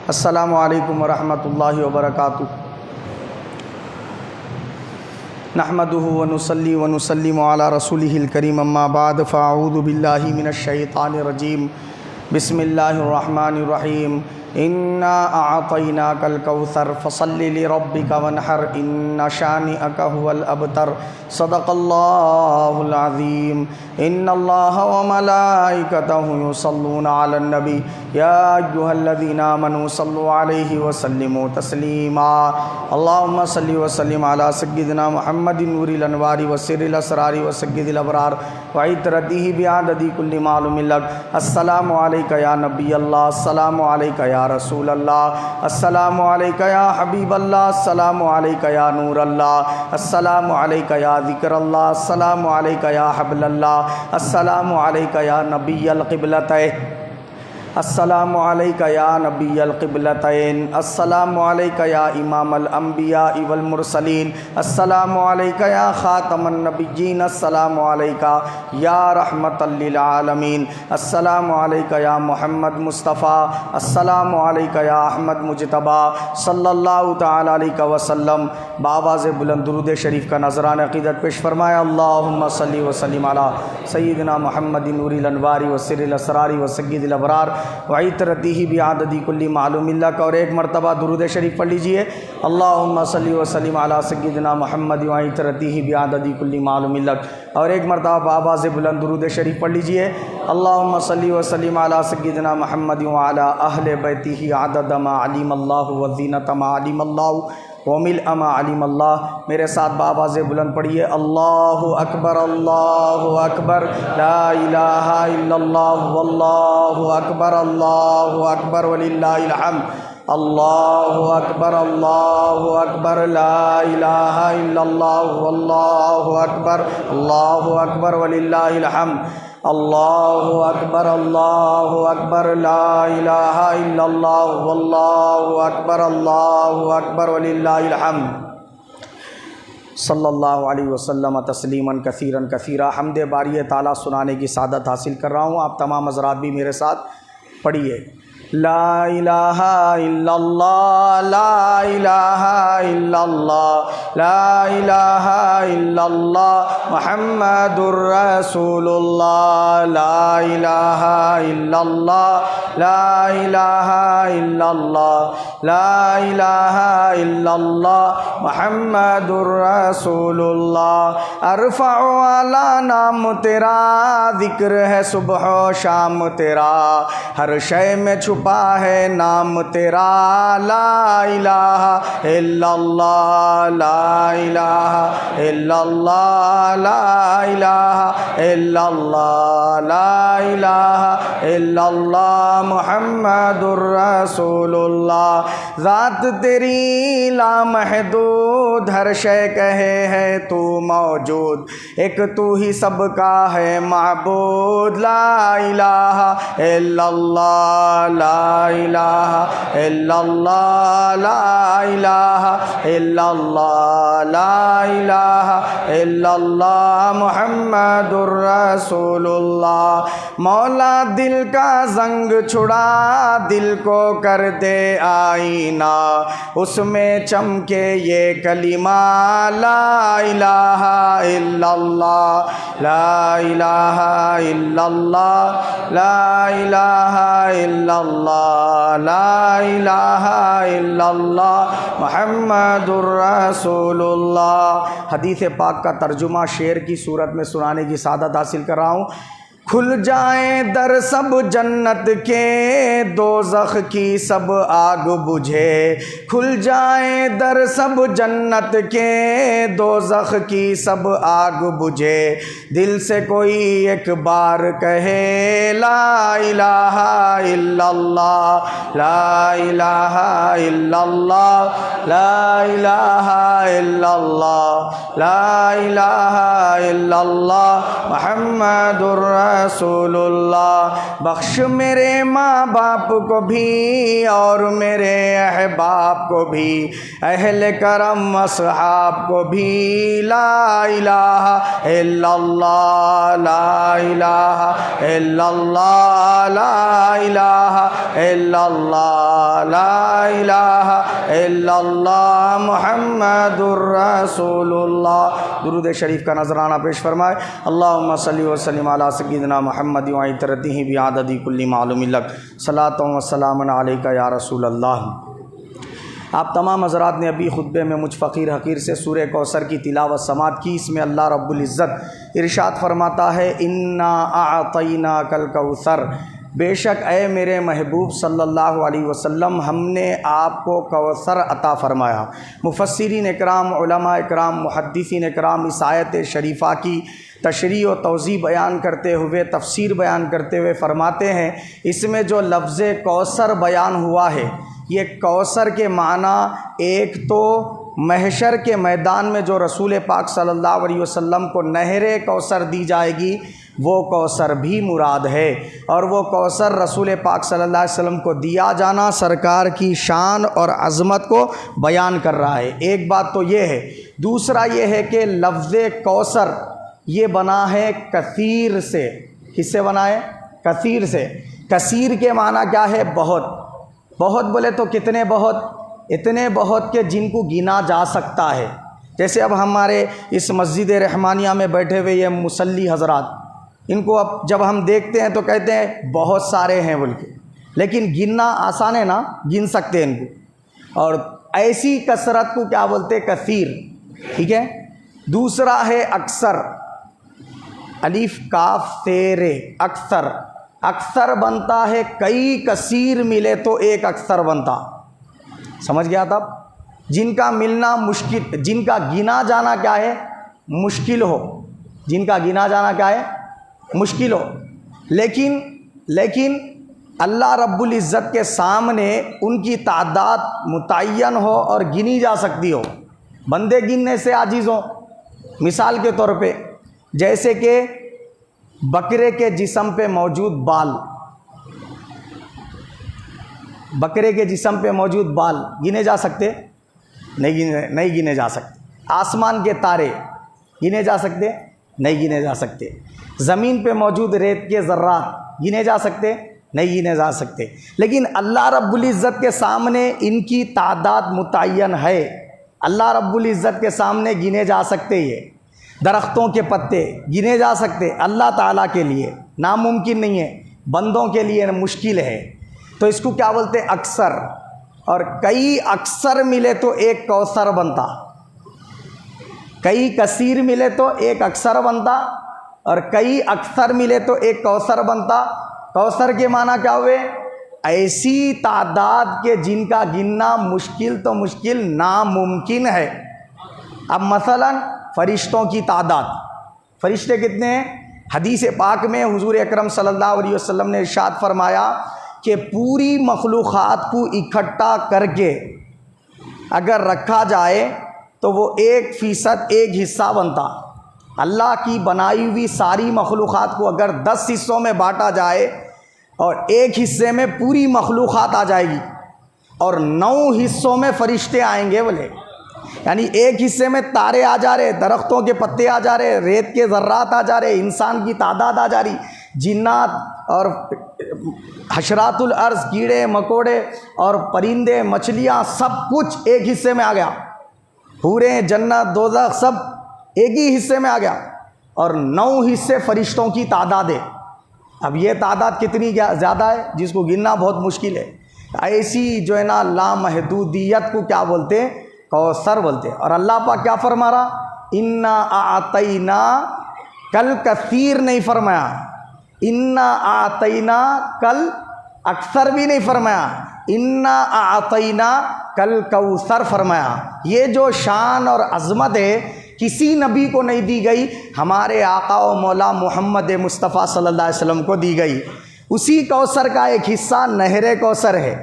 السلام علیکم ورحمۃ اللہ وبرکاتہ۔ نحمده ونصلی ونسلم علی رسولہ الکریم، اما بعد فاعوذ باللہ من الشیطان الرجیم، بسم اللہ الرحمن الرحیم۔ انا اعطیناک الکوثر فصل لربک وانحر ان شانئک هو الابتر، صدق اللہ العظیم۔ ان اللہ وملائکتہ یصلون علی النبی یا ایھا الذین آمنوا صلوا علیہ وسلموا تسلیما۔ اللہم صل وسلم علی سیدنا محمد نور الانوار وسر الاسرار وسید الابرار وعطرتہ بعدد کل معلوم لک۔ السلام علیک یا نبی اللہ، السلام علیک یا رسول اللہ، السلام علیک یا حبیب اللہ، السلام علیک یا نور اللہ، السلام علیک یا ذکر اللہ، السلام علیک یا حبل اللہ، السلام علیک یا نبی القبلتین، السلام علیک یا نبی القبلتین، السلام علیک یا امام الانبیاء والمرسلین، السلام علیک یا خاتم النبیین، السلام علیک یا رحمۃ للعالمین، السلام علیک یا محمد مصطفیٰ، السلام علیک یا احمد مجتبیٰ صلی اللہ تعالی علیہ وسلم۔ بآواز بلند درود شریف کا نذرانہ عقیدت پیش فرمایا۔ اللہم صلی وسلم علی سیدنا محمد نور الانوار وسر الاسرار وسید الابرار وعطرتہ بعدد کل معلوم لک۔ اور ایک مرتبہ درود شریف پڑھ لیجئے۔ اللہم صلی وسلم علی سیدنا محمد وعطرتہ بعدد کل معلوم لک۔ اور ایک مرتبہ بآواز بلند درود شریف پڑھ لیجئے۔ اللہم صلی وسلم علی سیدنا محمد وعلی اہل بیتہ عدد ما علم اللہ وزینۃ ما علم اللہ وملء ما علم اللہ۔ میرے ساتھ بآواز بلند پڑھیے۔ اللہ اکبر، اللہ اکبر، لا الہ الا اللہ، واللہ اکبر، اللہ اکبر وللہ الحمد۔ اللہ اکبر، اللہ اکبر، لا الہ الا اللہ، واللہ اکبر، اللہ اکبر وللہ الحمد۔ اللہ اکبر، اللہ اکبر، لا الہ الا اللہ، واللہ اکبر، اللہ اکبر وللہ الحمد۔ صلی اللہ علیہ وسلم تسلیما کثیرا کثیرا۔ حمد باری تعالیٰ سنانے کی سعادت حاصل کر رہا ہوں، آپ تمام حضرات بھی میرے ساتھ پڑھیے۔ لا الہ الا اللہ، لا الہ الا اللہ، لا الہ الا اللہ محمد الرسول اللہ، لا الہ الا اللہ، لا الہ الا اللہ، لا الہ الا اللہ محمد الرسول اللہ۔ ارفع اعلی نام تیرا، ذکر ہے صبح و شام تیرا، ہر شے میں چھپا ہے نام تیرا، لا الہ الا اللہ، لا الہ الا اللہ، لا الہ الا اللہ، لا الہ الا اللہ محمد الرسول اللہ۔ ذات تیری لامحدود، ہر شے کہے ہے تو موجود، ایک تو ہی سب کا ہے معبود، لا الہ الا اللہ، لا الہ الا اللہ، لا الہ الا اللہ، لا الہ الا اللہ محمد الرسول اللہ۔ مولا دل کا زنگ چھڑا، دل کو کر دے آئینہ، اس میں چمکے یہ کلمہ، لا الہ الا اللہ، لا الہ الا اللہ، لا الہ الا اللہ، لا الہ الا اللہ محمد الرسول اللہ۔ حدیث پاک کا ترجمہ شعر کی صورت میں سنانے کی سعادت حاصل کر رہا ہوں۔ کھل جائیں در سب جنت کے، دوزخ کی سب آگ بجھے، کھل جائیں در سب جنت کے، دوزخ کی سب آگ بجھے، دل سے کوئی ایک بار کہے، لا الہ الا اللہ، لا الہ الا اللہ، لا الہ الا اللہ، لا الہ الا اللہ محمد الرسول رسول اللہ، بخش میرے ماں باپ کو بھی اور میرے احباب کو بھی، اہل کرم اصحاب کو بھی، لا الہ الا اللہ، لا الہ الا اللہ، لا الہ الا اللہ، لا الہ الا اللہ، محمد الرسول اللہ۔ درود شریف کا نذرانہ پیش فرمائے۔ اللہم صلی وسلم علی سیدنا محمد وعطرتہ بعدد کل معلوم لک، صلاۃ و سلام علیک یا رسول اللہ۔ آپ تمام حضرات نے ابھی خطبے میں مجھ فقیر حقیر سے سورہ کوثر کی تلاوت سماعت کی۔ اس میں اللہ رب العزت ارشاد فرماتا ہے، انا اعطیناک الکوثر، بے شک اے میرے محبوب صلی اللہ علیہ وسلم ہم نے آپ کو کوثر عطا فرمایا۔ مفسرین اکرام، علماء اکرام، محدثین اکرام اس آیت شریفہ کی تشریح و توضیح بیان کرتے ہوئے، تفسیر بیان کرتے ہوئے فرماتے ہیں، اس میں جو لفظ کوثر بیان ہوا ہے، یہ کوثر کے معنی ایک تو محشر کے میدان میں جو رسول پاک صلی اللہ علیہ وسلم کو نہر کوثر دی جائے گی وہ کوثر بھی مراد ہے، اور وہ کوثر رسول پاک صلی اللہ علیہ وسلم کو دیا جانا سرکار کی شان اور عظمت کو بیان کر رہا ہے۔ ایک بات تو یہ ہے۔ دوسرا یہ ہے کہ لفظ کوثر یہ بنا ہے کثیر سے۔ کس سے بنا ہے؟ کثیر سے۔ کثیر کے معنی کیا ہے؟ بہت۔ بہت بولے تو کتنے بہت؟ اتنے بہت کہ جن کو گنا جا سکتا ہے۔ جیسے اب ہمارے اس مسجد رحمانیہ میں بیٹھے ہوئے یہ مصلی حضرات، ان کو اب جب ہم دیکھتے ہیں تو کہتے ہیں بہت سارے ہیں بول کے، لیکن گننا آسان ہے نا، گن سکتے ہیں ان کو۔ اور ایسی کثرت کو کیا بولتے؟ کثیر۔ ٹھیک ہے۔ دوسرا ہے اکثر، الف کاف تیرے، اکثر۔ اکثر بنتا ہے کئی کثیر ملے تو ایک اکثر بنتا۔ سمجھ گیا تب؟ جن کا ملنا مشکل، جن کا گنا جانا کیا ہے؟ مشکل ہو۔ جن کا گنا جانا کیا ہے؟ مشکل ہو۔ لیکن اللہ رب العزت کے سامنے ان کی تعداد متعین ہو اور گنی جا سکتی ہو۔ بندے گننے سے عاجز ہوں۔ مثال کے طور پہ جیسے کہ بکرے کے جسم پہ موجود بال، بکرے کے جسم پہ موجود بال گنے جا سکتے؟ نہیں گنے جا سکتے۔ آسمان کے تارے گنے جا سکتے؟ نہیں گنے جا سکتے۔ زمین پہ موجود ریت کے ذرات گنے جا سکتے؟ نہیں گنے جا سکتے۔ لیکن اللہ رب العزت کے سامنے ان کی تعداد متعین ہے۔ اللہ رب العزت کے سامنے گنے جا سکتے۔ یہ درختوں کے پتے گنے جا سکتے، اللہ تعالیٰ کے لیے ناممکن نہیں ہے، بندوں کے لیے مشکل ہے۔ تو اس کو کیا بولتے؟ اکثر۔ اور کئی اکثر ملے تو ایک کوثر بنتا، کئی کثیر ملے تو ایک اکثر بنتا، اور کئی اکثر ملے تو ایک کوثر بنتا۔ کوثر کے معنی کیا ہوئے؟ ایسی تعداد کے جن کا گننا مشکل تو مشکل، ناممکن ہے۔ اب مثلا فرشتوں کی تعداد، فرشتے کتنے ہیں؟ حدیث پاک میں حضور اکرم صلی اللہ علیہ وسلم نے ارشاد فرمایا کہ پوری مخلوقات کو اکٹھا کر کے اگر رکھا جائے تو وہ 1% ایک حصہ بنتا۔ اللہ کی بنائی ہوئی ساری مخلوقات کو اگر 10 حصوں میں بانٹا جائے اور ایک حصے میں پوری مخلوقات آ جائے گی اور 9 حصوں میں فرشتے آئیں گے بولے، یعنی ایک حصے میں تارے آ جا رہے، درختوں کے پتے آ جا رہے، ریت کے ذرات آ جا رہے، انسان کی تعداد آ جا رہی، جنات اور حشرات الارض، کیڑے مکوڑے اور پرندے مچھلیاں، سب کچھ ایک حصے میں آ گیا۔ حوریں، جنت، دوزخ سب ایک ہی حصے میں آ گیا، اور 9 حصے فرشتوں کی تعداد ہے۔ اب یہ تعداد کتنی زیادہ ہے جس کو گننا بہت مشکل ہے۔ ایسی جو ہے نا لامحدودیت کو کیا بولتے ہیں؟ کوثر بولتے۔ اور اللہ پاک کیا فرما رہا؟ انا اعطینا کل کثیر نہیں فرمایا، انا اعطینا کل اکثر بھی نہیں فرمایا، انا اعطینا کل کوثر فرمایا۔ یہ جو شان اور عظمت ہے کسی نبی کو نہیں دی گئی، ہمارے آقا و مولا محمد مصطفیٰ صلی اللہ علیہ وسلم کو دی گئی۔ اسی کوثر کا ایک حصہ نہر کوثر ہے۔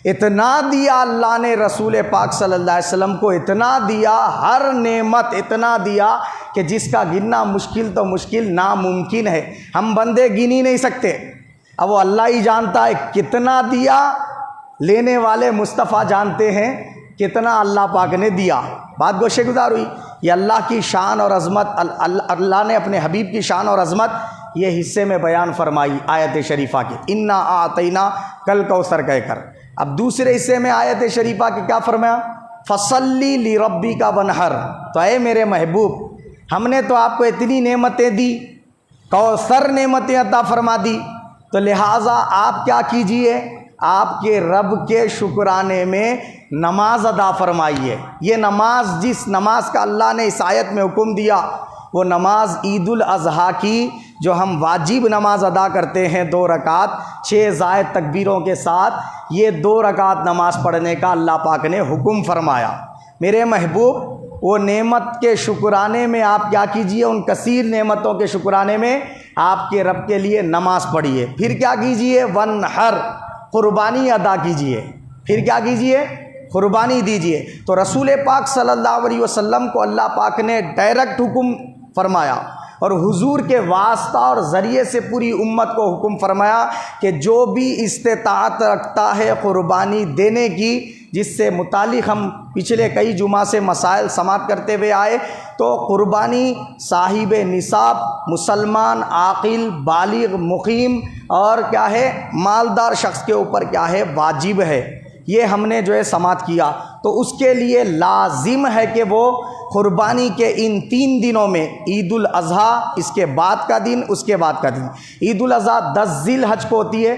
اتنا دیا اللہ نے رسول پاک صلی اللہ علیہ وسلم کو، اتنا دیا، ہر نعمت اتنا دیا کہ جس کا گننا مشکل تو مشکل ناممکن ہے، ہم بندے گن ہی نہیں سکتے، اب وہ اللہ ہی جانتا ہے کتنا دیا، لینے والے مصطفیٰ جانتے ہیں کتنا اللہ پاک نے دیا۔ بات گوشے گزار ہوئی۔ یہ اللہ کی شان اور عظمت، اللہ نے اپنے حبیب کی شان اور عظمت یہ حصے میں بیان فرمائی آیت شریفہ کی، انا اعطینا کل کوثر کہہ کر۔ اب دوسرے حصے میں آیت شریفہ کی کیا فرمایا؟ فصلی لربک ونحر، تو اے میرے محبوب ہم نے تو آپ کو اتنی نعمتیں دی، کوثر نعمتیں عطا فرما دی، تو لہٰذا آپ کیا کیجئے، آپ کے رب کے شکرانے میں نماز ادا فرمائیے۔ یہ نماز، جس نماز کا اللہ نے اس آیت میں حکم دیا، وہ نماز عید الاضحیٰ کی جو ہم واجب نماز ادا کرتے ہیں 2 رکعت 6 زائد تکبیروں کے ساتھ، یہ 2 رکعت نماز پڑھنے کا اللہ پاک نے حکم فرمایا۔ میرے محبوب وہ نعمت کے شکرانے میں آپ کیا کیجئے، ان کثیر نعمتوں کے شکرانے میں آپ کے رب کے لیے نماز پڑھیے۔ پھر کیا کیجئے، ونحر، قربانی ادا کیجئے۔ پھر کیا کیجئے، قربانی دیجئے۔ تو رسول پاک صلی اللہ علیہ وسلم کو اللہ پاک نے ڈائریکٹ حکم فرمایا، اور حضور کے واسطہ اور ذریعے سے پوری امت کو حکم فرمایا کہ جو بھی استطاعت رکھتا ہے قربانی دینے کی، جس سے متعلق ہم پچھلے کئی جمعہ سے مسائل سماعت کرتے ہوئے آئے، تو قربانی صاحب نصاب، مسلمان، عاقل، بالغ، مقیم اور کیا ہے مالدار شخص کے اوپر کیا ہے واجب ہے۔ یہ ہم نے جو ہے سماعت کیا، تو اس کے لیے لازم ہے کہ وہ قربانی کے ان 3 دنوں میں، عید الاضحیٰ، اس کے بعد کا دن، اس کے بعد کا دن۔ عید الاضحیٰ 10 ذی الحج کو ہوتی ہے،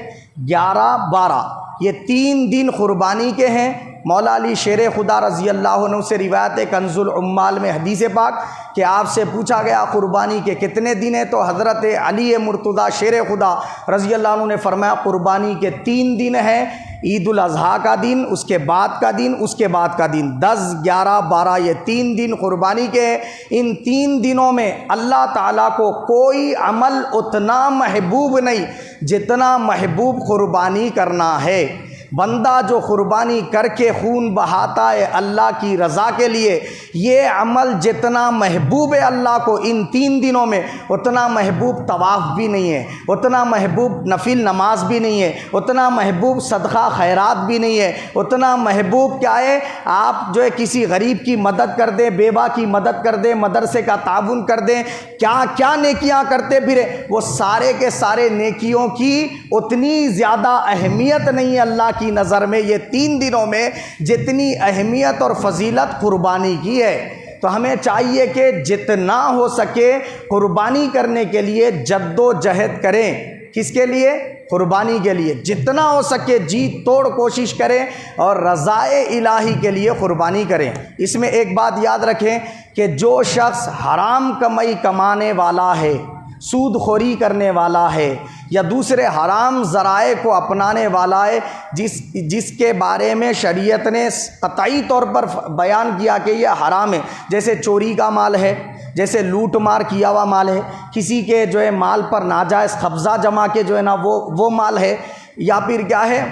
11، 12، یہ 3 دن قربانی کے ہیں۔ مولا علی شیر خدا رضی اللہ عنہ سے روایت ہے کنز العمال میں حدیث پاک کہ آپ سے پوچھا گیا قربانی کے کتنے دن ہیں، تو حضرت علی مرتضیٰ شیر خدا رضی اللہ عنہ نے فرمایا قربانی کے 3 دن ہیں، عید الاضحیٰ کا دن، اس کے بعد کا دن، اس کے بعد کا دن، 10، 11، 12، یہ 3 دن قربانی کے ہیں۔ ان 3 دنوں میں اللہ تعالیٰ کو کوئی عمل اتنا محبوب نہیں جتنا محبوب قربانی کرنا ہے۔ بندہ جو قربانی کر کے خون بہاتا ہے اللہ کی رضا کے لیے، یہ عمل جتنا محبوب ہے اللہ کو ان 3 دنوں میں، اتنا محبوب طواف بھی نہیں ہے، اتنا محبوب نفل نماز بھی نہیں ہے، اتنا محبوب صدقہ خیرات بھی نہیں ہے، اتنا محبوب کیا ہے، آپ جو ہے کسی غریب کی مدد کر دیں، بیوہ کی مدد کر دیں، مدرسے کا تعاون کر دیں، کیا کیا نیکیاں کرتے پھرے، وہ سارے کے سارے نیکیوں کی اتنی زیادہ اہمیت نہیں ہے اللہ کی نظر میں یہ 3 دنوں میں جتنی اہمیت اور فضیلت قربانی کی ہے۔ تو ہمیں چاہیے کہ جتنا ہو سکے قربانی کرنے کے لیے جد و جہد کریں۔ کس کے لیے؟ قربانی کے لیے جتنا ہو سکے جی توڑ کوشش کریں اور رضائے الہی کے لیے قربانی کریں۔ اس میں ایک بات یاد رکھیں کہ جو شخص حرام کمائی کمانے والا ہے، سود خوری کرنے والا ہے، یا دوسرے حرام ذرائع کو اپنانے والا ہے، جس کے بارے میں شریعت نے قطعی طور پر بیان کیا کہ یہ حرام ہے، جیسے چوری کا مال ہے، جیسے لوٹ مار کیا ہوا مال ہے، کسی کے جو ہے مال پر ناجائز قبضہ جما کے جو ہے نا وہ مال ہے، یا پھر کیا ہے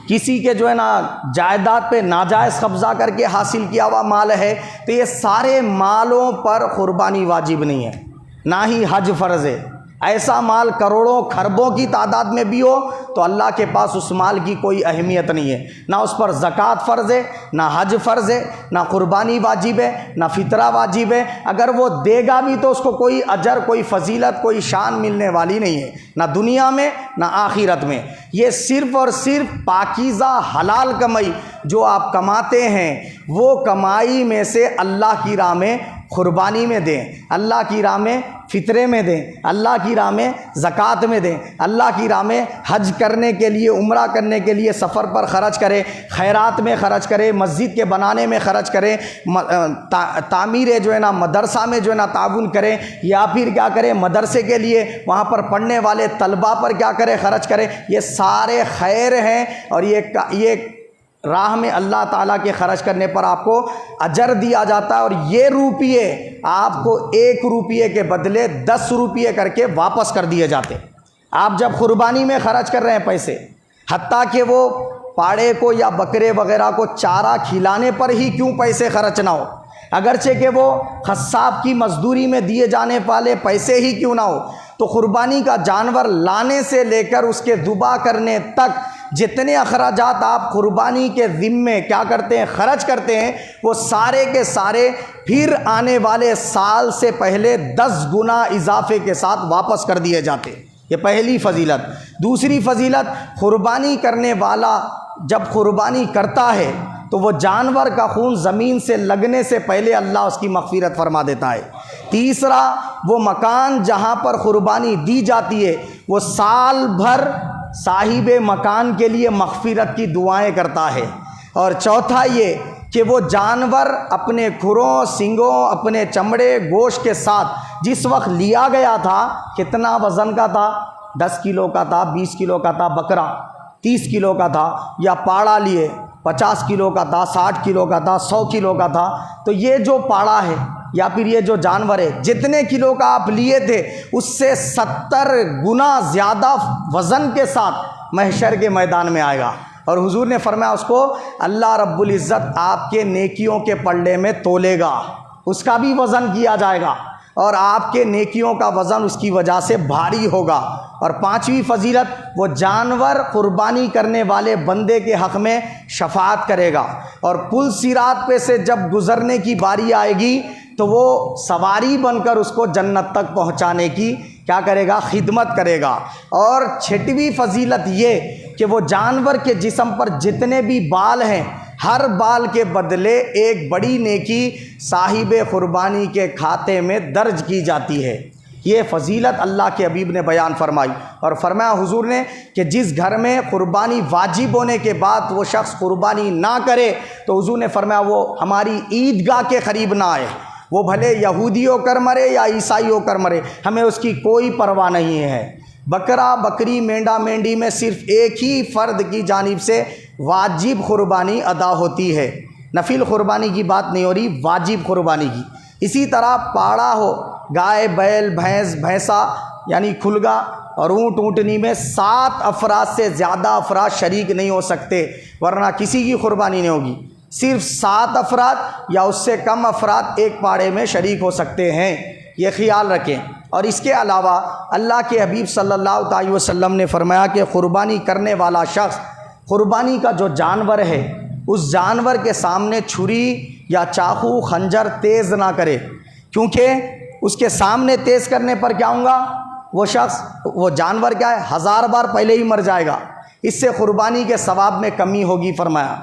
کسی کے جو ہے نا جائیداد پہ ناجائز قبضہ کر کے حاصل کیا ہوا مال ہے، تو یہ سارے مالوں پر قربانی واجب نہیں ہے، نہ ہی حج فرض ہے۔ ایسا مال کروڑوں کھربوں کی تعداد میں بھی ہو تو اللہ کے پاس اس مال کی کوئی اہمیت نہیں ہے، نہ اس پر زکوٰۃ فرض ہے، نہ حج فرض ہے، نہ قربانی واجب ہے، نہ فطرہ واجب ہے۔ اگر وہ دے گا بھی تو اس کو کوئی اجر، کوئی فضیلت، کوئی شان ملنے والی نہیں ہے، نہ دنیا میں نہ آخرت میں۔ یہ صرف اور صرف پاکیزہ حلال کمائی جو آپ کماتے ہیں، وہ کمائی میں سے اللہ کی راہ میں قربانی میں دیں، اللہ کی راہ میں فطرے میں دیں، اللہ کی راہ میں زکوٰۃ میں دیں، اللہ کی راہ میں حج کرنے کے لیے، عمرہ کرنے کے لیے سفر پر خرچ کریں، خیرات میں خرچ کریں، مسجد کے بنانے میں خرچ کریں، تعمیر جو ہے نا مدرسہ میں جو ہے نا تعاون کریں، یا پھر کیا کریں مدرسے کے لیے وہاں پر پڑھنے والے طلباء پر کیا کریں خرچ کریں۔ یہ سارے خیر ہیں، اور یہ راہ میں اللہ تعالیٰ کے خرچ کرنے پر آپ کو اجر دیا جاتا ہے، اور یہ روپیے آپ کو 1 روپیے کے بدلے 10 روپیے کر کے واپس کر دیے جاتے۔ آپ جب قربانی میں خرچ کر رہے ہیں پیسے، حتیٰ کہ وہ پاڑے کو یا بکرے وغیرہ کو چارہ کھلانے پر ہی کیوں پیسے خرچ نہ ہو، اگرچہ کہ وہ قصاب کی مزدوری میں دیے جانے والے پیسے ہی کیوں نہ ہو، تو قربانی کا جانور لانے سے لے کر اس کے ذبح کرنے تک جتنے اخراجات آپ قربانی کے ذمے کیا کرتے ہیں، خرچ کرتے ہیں، وہ سارے کے سارے پھر آنے والے سال سے پہلے 10 گنا اضافے کے ساتھ واپس کر دیے جاتے ہیں۔ یہ پہلی فضیلت۔ دوسری فضیلت، قربانی کرنے والا جب قربانی کرتا ہے تو وہ جانور کا خون زمین سے لگنے سے پہلے اللہ اس کی مغفرت فرما دیتا ہے۔ تیسرا، وہ مکان جہاں پر قربانی دی جاتی ہے وہ سال بھر صاحب مکان کے لیے مغفرت کی دعائیں کرتا ہے۔ اور چوتھا یہ کہ وہ جانور اپنے کھروں، سنگوں، اپنے چمڑے، گوشت کے ساتھ جس وقت لیا گیا تھا کتنا وزن کا تھا، 10 کلو کا تھا، 20 کلو کا تھا، بکرا 30 کلو کا تھا، یا پاڑا لیے 50 کلو کا تھا، 60 کلو کا تھا، 100 کلو کا تھا، تو یہ جو پاڑا ہے یا پھر یہ جو جانور ہے جتنے کلو کا آپ لیے تھے اس سے 70 گنا زیادہ وزن کے ساتھ محشر کے میدان میں آئے گا، اور حضور نے فرمایا اس کو اللہ رب العزت آپ کے نیکیوں کے پلڑے میں تولے گا، اس کا بھی وزن کیا جائے گا اور آپ کے نیکیوں کا وزن اس کی وجہ سے بھاری ہوگا۔ اور پانچویں فضیلت، وہ جانور قربانی کرنے والے بندے کے حق میں شفاعت کرے گا، اور پل صراط پہ سے جب گزرنے کی باری آئے گی تو وہ سواری بن کر اس کو جنت تک پہنچانے کی کیا کرے گا، خدمت کرے گا۔ اور چھٹویں فضیلت یہ کہ وہ جانور کے جسم پر جتنے بھی بال ہیں ہر بال کے بدلے ایک بڑی نیکی صاحب قربانی کے کھاتے میں درج کی جاتی ہے۔ یہ فضیلت اللہ کے حبیب نے بیان فرمائی، اور فرمایا حضور نے کہ جس گھر میں قربانی واجب ہونے کے بعد وہ شخص قربانی نہ کرے تو حضور نے فرمایا وہ ہماری عیدگاہ کے قریب نہ آئے، وہ بھلے یہودی ہو کر مرے یا عیسائی ہو کر مرے، ہمیں اس کی کوئی پرواہ نہیں ہے۔ بکرا بکری مینڈا مینڈی میں صرف ایک ہی فرد کی جانب سے واجب قربانی ادا ہوتی ہے، نفل قربانی کی بات نہیں ہو رہی، واجب قربانی کی۔ اسی طرح پاڑا ہو، گائے بیل بھینس بھینسا یعنی کھلگا اور اونٹ اونٹنی میں 7 افراد سے زیادہ افراد شریک نہیں ہو سکتے، ورنہ کسی کی قربانی نہیں ہوگی۔ صرف 7 افراد یا اس سے کم افراد ایک پاڑے میں شریک ہو سکتے ہیں، یہ خیال رکھیں۔ اور اس کے علاوہ اللہ کے حبیب صلی اللہ علیہ وسلم نے فرمایا کہ قربانی کرنے والا شخص قربانی کا جو جانور ہے اس جانور کے سامنے چھری یا چاقو خنجر تیز نہ کرے، کیونکہ اس کے سامنے تیز کرنے پر کیا ہوگا، وہ شخص وہ جانور کیا ہے 1000 بار پہلے ہی مر جائے گا، اس سے قربانی کے ثواب میں کمی ہوگی فرمایا۔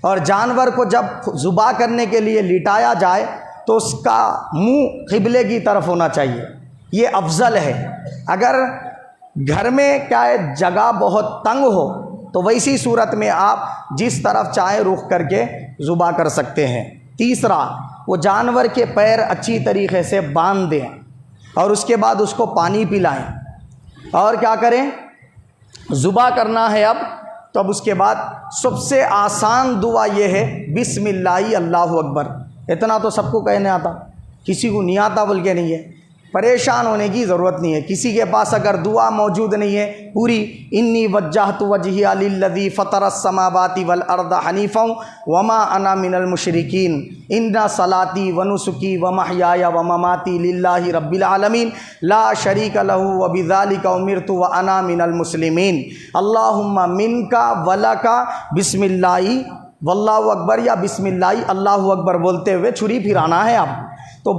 اور جانور کو جب ذبح کرنے کے لیے لٹایا جائے تو اس کا منہ قبلے کی طرف ہونا چاہیے، یہ افضل ہے۔ اگر گھر میں کیا ہے جگہ بہت تنگ ہو تو ویسی صورت میں آپ جس طرف چاہیں رخ کر کے ذبح کر سکتے ہیں۔ تیسرا، وہ جانور کے پیر اچھی طریقے سے باندھ دیں اور اس کے بعد اس کو پانی پلائیں، اور کیا کریں، ذبح کرنا ہے اب تو اب اس کے بعد سب سے آسان دعا یہ ہے بسم اللہ اللہ اکبر۔ اتنا تو سب کو کہنے آتا، کسی کو نہیں آتا بلکہ نہیں ہے، پریشان ہونے کی ضرورت نہیں ہے۔ کسی کے پاس اگر دعا موجود نہیں ہے پوری انی وجہت وجہی للذی فطر السماوات والارض حنیفا وما انا من المشرکین ان صلاتی ونسکی ومحیای ومماتی للہ رب العالمین لا شریک لہ وبذالک امرت وانا من المسلمین اللہم منک ولک بسم اللہ واللہ اکبر، یا بسم اللہ اللہ اکبر بولتے ہوئے چھری پھرانا ہے آپ۔ تو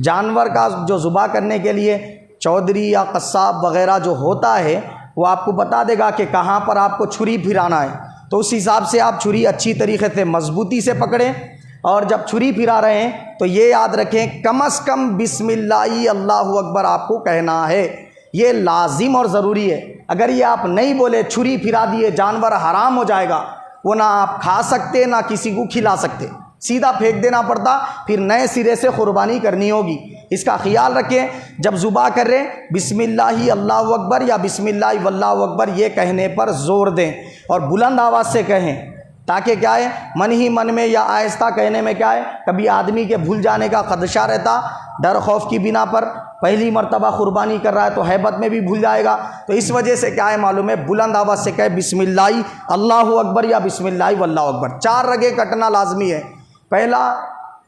جانور کا جو ذبح کرنے کے لیے چودھری یا قصاب وغیرہ جو ہوتا ہے وہ آپ کو بتا دے گا کہ کہاں پر آپ کو چھری پھرانا ہے، تو اس حساب سے آپ چھری اچھی طریقے سے مضبوطی سے پکڑیں، اور جب چھری پھرا رہے ہیں تو یہ یاد رکھیں کم از کم بسم اللہ اللہ اکبر آپ کو کہنا ہے، یہ لازم اور ضروری ہے۔ اگر یہ آپ نہیں بولے چھری پھرا دیے جانور حرام ہو جائے گا، وہ نہ آپ کھا سکتے نہ کسی کو کھلا سکتے، سیدھا پھینک دینا پڑتا، پھر نئے سرے سے قربانی کرنی ہوگی۔ اس کا خیال رکھیں، جب ذبح کر رہے بسم اللہ اللہ اکبر یا بسم اللہ واللہ اکبر یہ کہنے پر زور دیں اور بلند آواز سے کہیں، تاکہ کیا ہے من ہی من میں یا آہستہ کہنے میں کیا ہے کبھی آدمی کے بھول جانے کا خدشہ رہتا، ڈر خوف کی بنا پر پہلی مرتبہ قربانی کر رہا ہے تو ہیبت میں بھی بھول جائے گا، تو اس وجہ سے کیا ہے معلوم ہے بلند آواز سے کہے بسم اللہ اللہ اکبر یا بسم اللہ واللہ اکبر۔ 4 رگیں کٹنا لازمی ہے، پہلا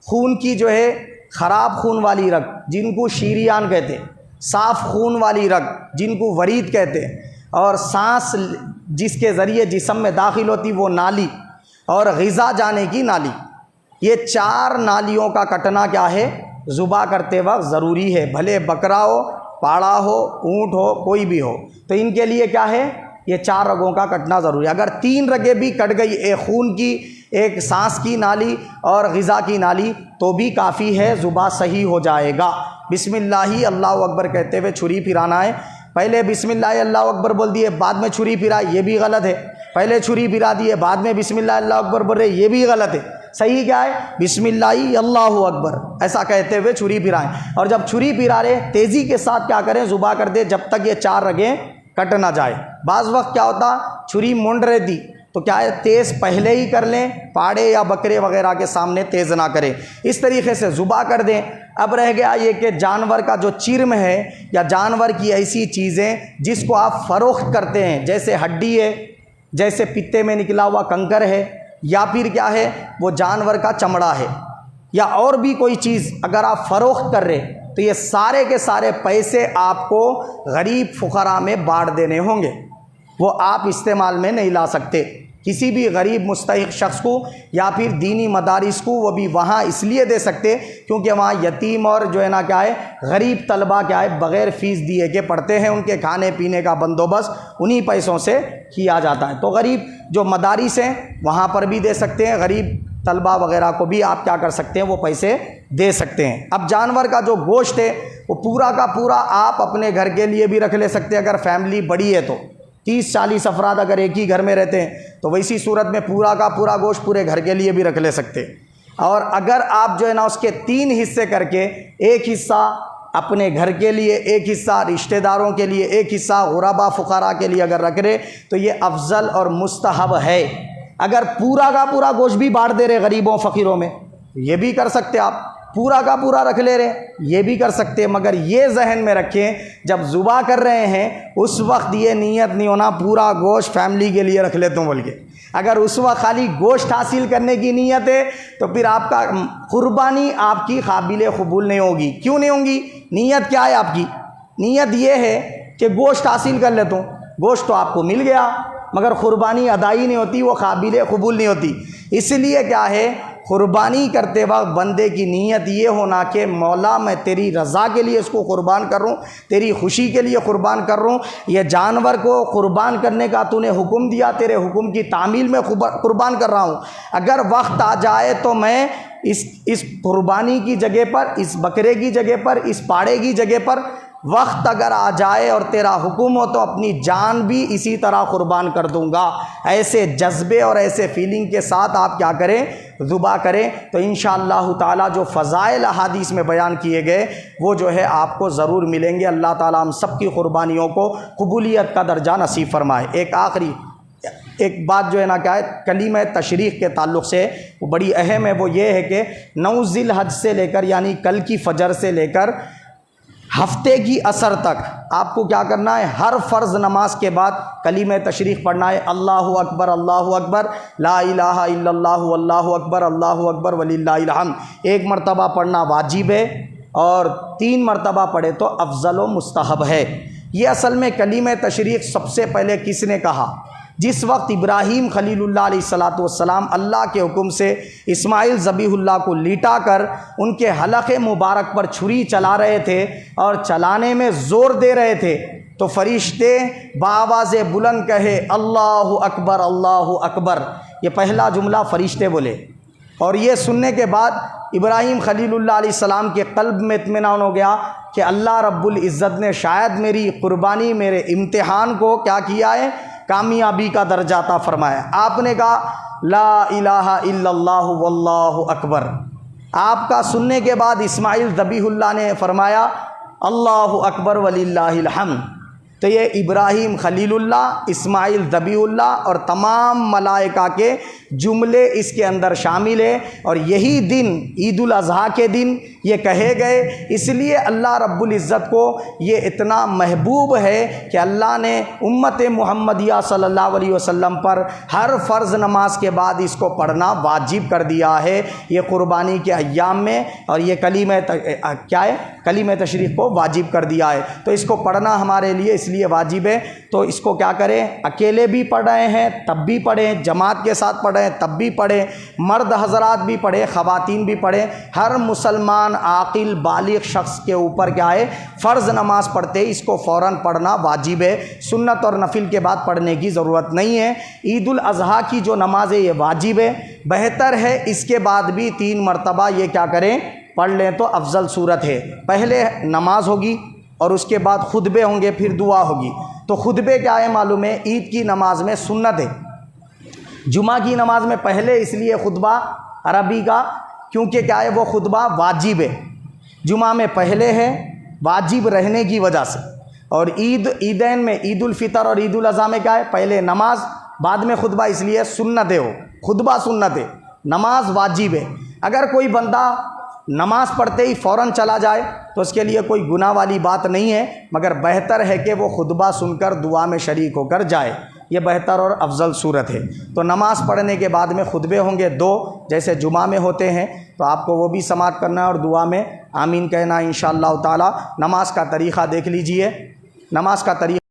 خون کی جو ہے خراب خون والی رگ جن کو شیریان کہتے ہیں، صاف خون والی رگ جن کو ورید کہتے ہیں، اور سانس جس کے ذریعے جسم میں داخل ہوتی وہ نالی، اور غذا جانے کی نالی، یہ 4 نالیوں کا کٹنا کیا ہے؟ ذبح کرتے وقت ضروری ہے، بھلے بکرا ہو، پاڑا ہو، اونٹ ہو، کوئی بھی ہو، تو ان کے لیے کیا ہے؟ یہ 4 رگوں کا کٹنا ضروری ہے۔ اگر 3 رگیں بھی کٹ گئی، ایک خون کی، ایک سانس کی نالی اور غذا کی نالی، تو بھی کافی ہے، ذبح صحیح ہو جائے گا۔ بسم اللہ اللہ اکبر کہتے ہوئے چھری پھرانا ہے۔ پہلے بسم اللہ اللہ اکبر بول دیے، بعد میں چھری پھرا، یہ بھی غلط ہے۔ پہلے چھری پھرا دیے، بعد میں بسم اللہ اللہ اکبر بول رہے، یہ بھی غلط ہے۔ صحیح کیا ہے؟ بسم اللہ اللہ اکبر ایسا کہتے ہوئے چھری پھرائیں، اور جب چھری پھرا رہے تیزی کے ساتھ کیا کریں؟ ذبح کر دیں جب تک یہ 4 رگیں کٹ نہ جائے۔ بعض وقت کیا ہوتا، چھری مونڈ رہتی تو کیا ہے، تیز پہلے ہی کر لیں، پاڑے یا بکرے وغیرہ کے سامنے تیز نہ کریں، اس طریقے سے ذبح کر دیں۔ اب رہ گیا یہ کہ جانور کا جو چرم ہے یا جانور کی ایسی چیزیں جس کو آپ فروخت کرتے ہیں، جیسے ہڈی ہے، جیسے پتے میں نکلا ہوا کنکر ہے، یا پھر کیا ہے وہ جانور کا چمڑا ہے، یا اور بھی کوئی چیز اگر آپ فروخت کر رہے تو یہ سارے کے سارے پیسے آپ کو غریب فقراء میں بانٹ دینے ہوں گے، وہ آپ استعمال میں نہیں لا سکتے۔ کسی بھی غریب مستحق شخص کو یا پھر دینی مدارس کو وہ بھی وہاں اس لیے دے سکتے کیونکہ وہاں یتیم اور جو ہے نا کیا ہے غریب طلبہ کیا ہے بغیر فیس دیے کے پڑھتے ہیں، ان کے کھانے پینے کا بندوبست انہی پیسوں سے کیا جاتا ہے۔ تو غریب جو مدارس ہیں وہاں پر بھی دے سکتے ہیں، غریب طلبہ وغیرہ کو بھی آپ کیا کر سکتے ہیں، وہ پیسے دے سکتے ہیں۔ اب جانور کا جو گوشت ہے وہ پورا کا پورا آپ اپنے گھر کے لیے بھی رکھ لے سکتے ہیں، اگر فیملی بڑی ہے تو 30-40 افراد اگر ایک ہی گھر میں رہتے ہیں تو ویسی صورت میں پورا کا پورا گوشت پورے گھر کے لیے بھی رکھ لے سکتے ہیں۔ اور اگر آپ جو ہے نا اس کے 3 حصے کر کے، ایک حصہ اپنے گھر کے لیے، ایک حصہ رشتہ داروں کے لیے، ایک حصہ غربا فقراء کے لیے اگر رکھ رہے تو یہ افضل اور مستحب ہے۔ اگر پورا کا پورا گوشت بھی بانٹ دے رہے غریبوں فقیروں میں، یہ بھی کر سکتے آپ، پورا کا پورا رکھ لے رہے یہ بھی کر سکتے، مگر یہ ذہن میں رکھیں جب ذبح کر رہے ہیں اس وقت یہ نیت نہیں ہونا پورا گوشت فیملی کے لیے رکھ لیتا ہوں بول کے۔ اگر اس وقت خالی گوشت حاصل کرنے کی نیت ہے تو پھر آپ کا قربانی آپ کی قابل قبول نہیں ہوگی۔ کیوں نہیں ہوگی؟ نیت کیا ہے آپ کی؟ نیت یہ ہے کہ گوشت حاصل کر لیتا ہوں، گوشت تو آپ کو مل گیا مگر قربانی ادائی نہیں ہوتی، وہ قابل قبول نہیں ہوتی۔ اس لیے کیا ہے، قربانی کرتے وقت بندے کی نیت یہ ہونا کہ مولا میں تیری رضا کے لیے اس کو قربان کر رہا ہوں، تیری خوشی کے لیے قربان کر رہا ہوں، یہ جانور کو قربان کرنے کا تو نے حکم دیا، تیرے حکم کی تعمیل میں قربان کر رہا ہوں۔ اگر وقت آ جائے تو میں اس قربانی کی جگہ پر، اس بکرے کی جگہ پر، اس پاڑے کی جگہ پر وقت اگر آ جائے اور تیرا حکم ہو تو اپنی جان بھی اسی طرح قربان کر دوں گا۔ ایسے جذبے اور ایسے فیلنگ کے ساتھ آپ کیا کریں، ذبح کریں، تو انشاءاللہ تعالی جو فضائل احادیث میں بیان کیے گئے وہ جو ہے آپ کو ضرور ملیں گے۔ اللہ تعالی ہم سب کی قربانیوں کو قبولیت کا درجہ نصیب فرمائے۔ ایک آخری ایک بات جو ہے نا کیا ہے کلمہ تشریق کے تعلق سے وہ بڑی اہم ہے، وہ یہ ہے کہ 9 ذی الحج سے لے کر یعنی کل کی فجر سے لے کر ہفتے کی عصر تک آپ کو کیا کرنا ہے، ہر فرض نماز کے بعد کلمہ تشریق پڑھنا ہے، اللہ اکبر لا الہ الا اللہ واللہ اکبر وللہ الحمد۔ 1 مرتبہ پڑھنا واجب ہے اور 3 مرتبہ پڑھے تو افضل و مستحب ہے۔ یہ اصل میں کلمہ تشریق سب سے پہلے کس نے کہا؟ جس وقت ابراہیم خلیل اللہ علیہ الصلاۃ والسلام اللہ کے حکم سے اسماعیل ذبیح اللہ کو لیٹا کر ان کے حلق مبارک پر چھری چلا رہے تھے اور چلانے میں زور دے رہے تھے تو فرشتے بآواز بلند کہے اللہ اکبر، یہ پہلا جملہ فرشتے بولے، اور یہ سننے کے بعد ابراہیم خلیل اللہ علیہ السلام کے قلب میں اطمینان ہو گیا کہ اللہ رب العزت نے شاید میری قربانی، میرے امتحان کو کیا کیا ہے، کامیابی کا درجہ عطا فرمایا۔ آپ نے کہا لا الہ الا اللہ واللہ اکبر۔ آپ کا سننے کے بعد اسماعیل ذبیح اللہ نے فرمایا اللہ اکبر وللہ الحمد۔ تو یہ ابراہیم خلیل اللہ، اسماعیل ذبیح اللہ اور تمام ملائکہ کے جملے اس کے اندر شامل ہیں، اور یہی دن عید الاضحیٰ کے دن یہ کہے گئے، اس لیے اللہ رب العزت کو یہ اتنا محبوب ہے کہ اللہ نے امت محمدیہ صلی اللہ علیہ وسلم پر ہر فرض نماز کے بعد اس کو پڑھنا واجب کر دیا ہے، یہ قربانی کے ایام میں، اور یہ کلمہ تشریف کو واجب کر دیا ہے، تو اس کو پڑھنا ہمارے لیے اس لیے واجب ہے۔ تو اس کو کیا کریں، اکیلے بھی پڑھ رہے ہیں تب بھی پڑھیں، جماعت کے ساتھ پڑھ رہے ہیں تب بھی پڑھیں، مرد حضرات بھی پڑھیں، خواتین بھی پڑھیں، ہر مسلمان عاقل بالغ شخص کے اوپر کیا ہے، فرض نماز پڑھتے اس کو فوراً پڑھنا واجب ہے، سنت اور نفل کے بعد پڑھنے کی ضرورت نہیں ہے۔ عید الاضحیٰ کی جو نماز ہے یہ واجب ہے، بہتر ہے اس کے بعد بھی 3 مرتبہ یہ کیا کریں، پڑھ لیں تو افضل صورت ہے۔ پہلے نماز ہوگی اور اس کے بعد خطبے ہوں گے، پھر دعا ہوگی۔ تو خطبے کیا ہے معلوم ہے، عید کی نماز میں سنت ہے، جمعہ کی نماز میں پہلے اس لیے خطبہ عربی کا کیونکہ کیا ہے وہ خطبہ واجب ہے، جمعہ میں پہلے ہے واجب رہنے کی وجہ سے، اور عیدین میں عید الفطر اور عید الاضحیٰ میں کیا ہے، پہلے نماز بعد میں خطبہ، اس لیے سنت ہے، وہ خطبہ سنت ہے، نماز واجب ہے۔ اگر کوئی بندہ نماز پڑھتے ہی فوراً چلا جائے تو اس کے لیے کوئی گناہ والی بات نہیں ہے، مگر بہتر ہے کہ وہ خطبہ سن کر دعا میں شریک ہو کر جائے، یہ بہتر اور افضل صورت ہے۔ تو نماز پڑھنے کے بعد میں خطبے ہوں گے 2 جیسے جمعہ میں ہوتے ہیں، تو آپ کو وہ بھی سماعت کرنا ہے اور دعا میں آمین کہنا ہے انشاءاللہ تعالی۔ نماز کا طریقہ دیکھ لیجئے، نماز کا طریقہ